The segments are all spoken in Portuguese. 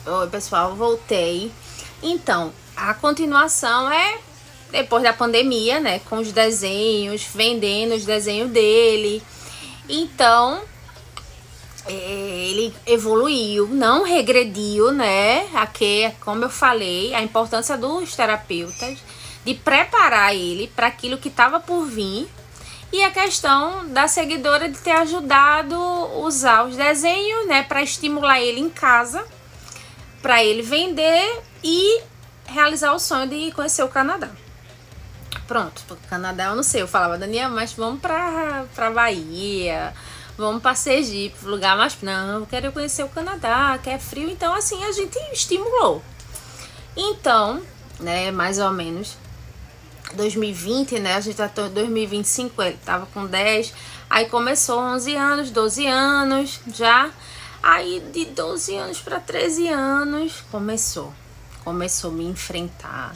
Oi, pessoal, voltei. Então, a continuação é depois da pandemia, né? Com os desenhos, vendendo os desenhos dele. Então, ele evoluiu, não regrediu, né? Aqui, como eu falei, a importância dos terapeutas de preparar ele para aquilo que estava por vir. E a questão da seguidora de ter ajudado a usar os desenhos, né, para estimular ele em casa, para ele vender e realizar o sonho de conhecer o Canadá. Pronto, o Canadá eu não sei, eu falava, Daniel, mas vamos pra Bahia, vamos pra Sergipe, lugar mais... Não, eu quero conhecer o Canadá, que é frio, então assim, a gente estimulou. Então, né, mais ou menos... 2020, né, a gente tá em 2025, ele tava com 10, aí começou 11 anos, 12 anos, já, aí de 12 anos para 13 anos, começou a me enfrentar,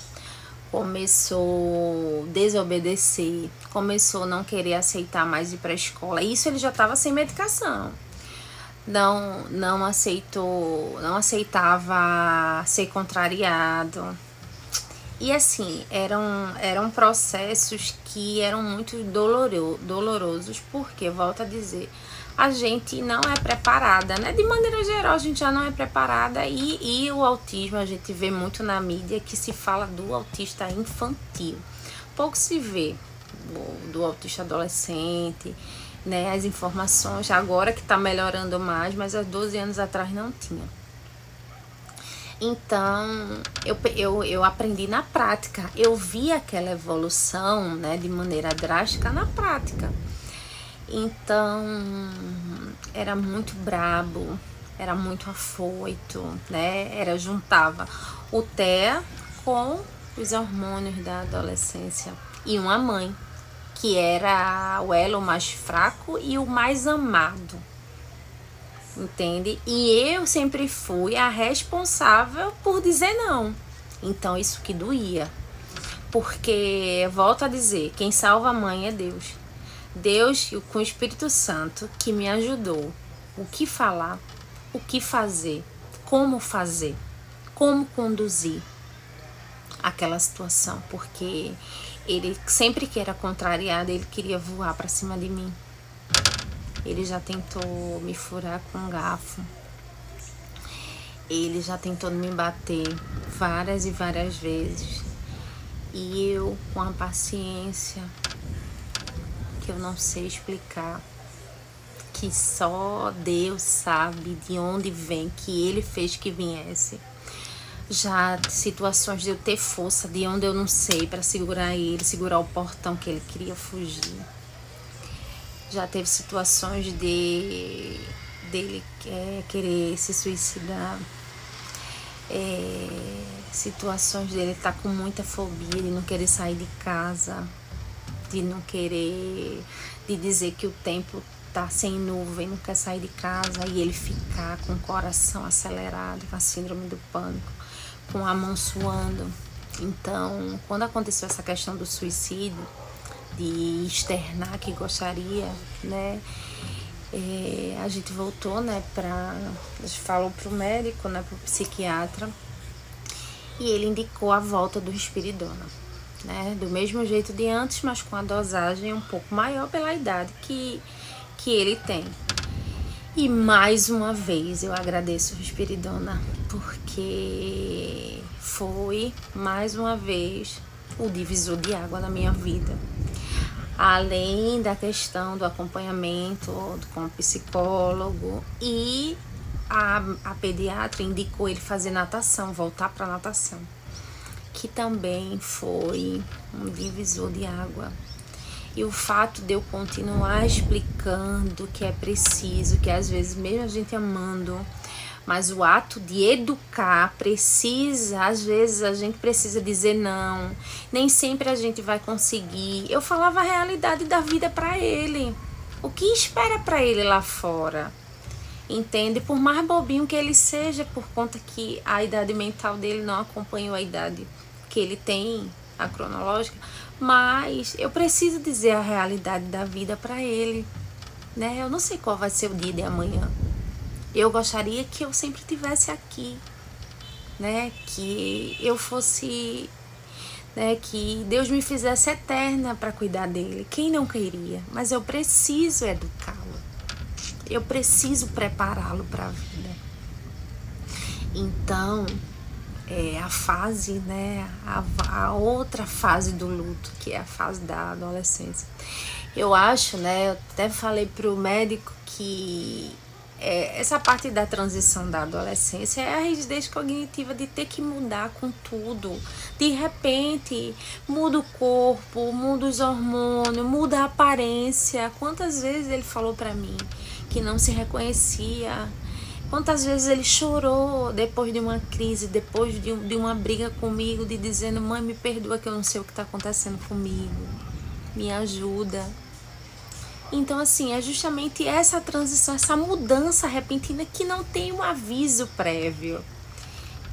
começou a desobedecer, começou a não querer aceitar mais ir pra escola, isso ele já tava sem medicação, não aceitava ser contrariado. E assim, eram processos que eram muito dolorosos, porque, volto a dizer, a gente não é preparada, né? De maneira geral, a gente já não é preparada e o autismo, a gente vê muito na mídia que se fala do autista infantil. Pouco se vê do autista adolescente, né? As informações, agora que tá melhorando mais, mas há 12 anos atrás não tinha. Então, eu aprendi na prática, eu vi aquela evolução, né, de maneira drástica na prática. Então, era muito brabo, era muito afoito, né, juntava o TEA com os hormônios da adolescência e uma mãe, que era o elo mais fraco e o mais amado. Entende? E eu sempre fui a responsável por dizer não. Então isso que doía. Porque, volto a dizer, quem salva a mãe é Deus. Deus com o Espírito Santo que me ajudou. O que falar, o que fazer, como conduzir aquela situação. Porque ele, sempre que era contrariado, ele queria voar para cima de mim. Ele já tentou me furar com um garfo. Ele já tentou me bater várias e várias vezes. E eu, com a paciência que eu não sei explicar, que só Deus sabe de onde vem, que ele fez que viesse. Já situações de eu ter força de onde eu não sei para segurar ele, segurar o portão que ele queria fugir. Já teve situações dele querer se suicidar, situações dele estar com muita fobia, de não querer sair de casa, de não querer, de dizer que o tempo tá sem nuvem, não quer sair de casa, e ele ficar com o coração acelerado, com a síndrome do pânico, com a mão suando. Então, quando aconteceu essa questão do suicídio, de externar que gostaria, né, a gente voltou, né, a gente falou pro médico, né, pro psiquiatra, e ele indicou a volta do risperidona, né, do mesmo jeito de antes, mas com a dosagem um pouco maior pela idade que ele tem. E mais uma vez eu agradeço o risperidona, porque foi mais uma vez o divisor de água na minha vida. Além da questão do acompanhamento com o psicólogo, e a pediatra indicou ele fazer natação, voltar para natação, que também foi um divisor de água. E o fato de eu continuar explicando que é preciso, que às vezes mesmo a gente amando, mas o ato de educar precisa, às vezes a gente precisa dizer não, nem sempre a gente vai conseguir. Eu falava a realidade da vida para ele, o que espera para ele lá fora, entende? Por mais bobinho que ele seja, por conta que a idade mental dele não acompanhou a idade que ele tem, a cronológica, mas eu preciso dizer a realidade da vida para ele, né? Eu não sei qual vai ser o dia de amanhã. Eu gostaria que eu sempre estivesse aqui, né, que eu fosse, né, que Deus me fizesse eterna para cuidar dele. Quem não queria? Mas eu preciso educá-lo. Eu preciso prepará-lo para a vida. Então, a fase, né, a outra fase do luto, que é a fase da adolescência. Eu acho, né, eu até falei pro médico que essa parte da transição da adolescência é a rigidez cognitiva de ter que mudar com tudo. De repente, muda o corpo, muda os hormônios, muda a aparência. Quantas vezes ele falou pra mim que não se reconhecia? Quantas vezes ele chorou depois de uma crise, depois de uma briga comigo, de dizendo: mãe, me perdoa que eu não sei o que está acontecendo comigo, me ajuda. Então, assim, é justamente essa transição, essa mudança repentina que não tem um aviso prévio,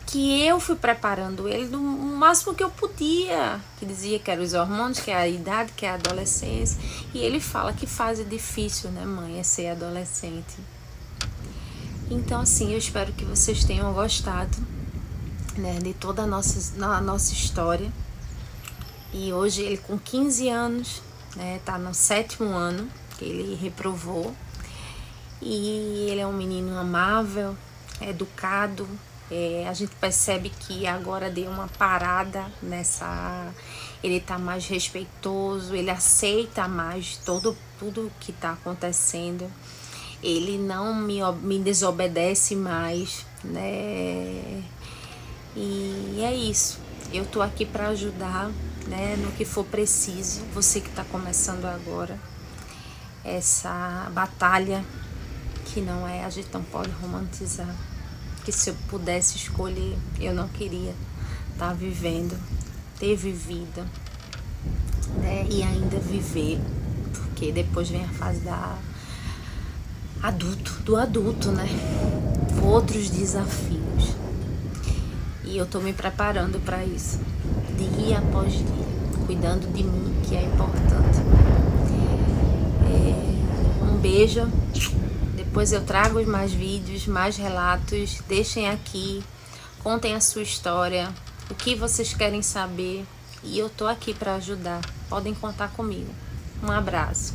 que eu fui preparando ele do máximo que eu podia, que dizia que eram os hormônios, que é a idade, que é a adolescência. E ele fala que fase difícil, né, mãe, é ser adolescente. Então, assim, eu espero que vocês tenham gostado, né, de toda a nossa história. E hoje ele com 15 anos, né, tá no 7º ano que ele reprovou. E ele é um menino amável, educado. A gente percebe que agora deu uma parada nessa... Ele tá mais respeitoso, ele aceita mais tudo que tá acontecendo. Ele não me desobedece mais, né? E é isso. Eu tô aqui para ajudar, né, no que for preciso. Você que está começando agora essa batalha, que não é, a gente não pode romantizar. Que se eu pudesse escolher, eu não queria estar vivendo, ter vivido, né, e ainda viver, porque depois vem a fase do adulto, né? Outros desafios. E eu tô me preparando para isso, dia após dia, cuidando de mim, que é importante. Um beijo. Depois eu trago mais vídeos, mais relatos. Deixem aqui, contem a sua história, o que vocês querem saber. E eu tô aqui para ajudar. Podem contar comigo. Um abraço.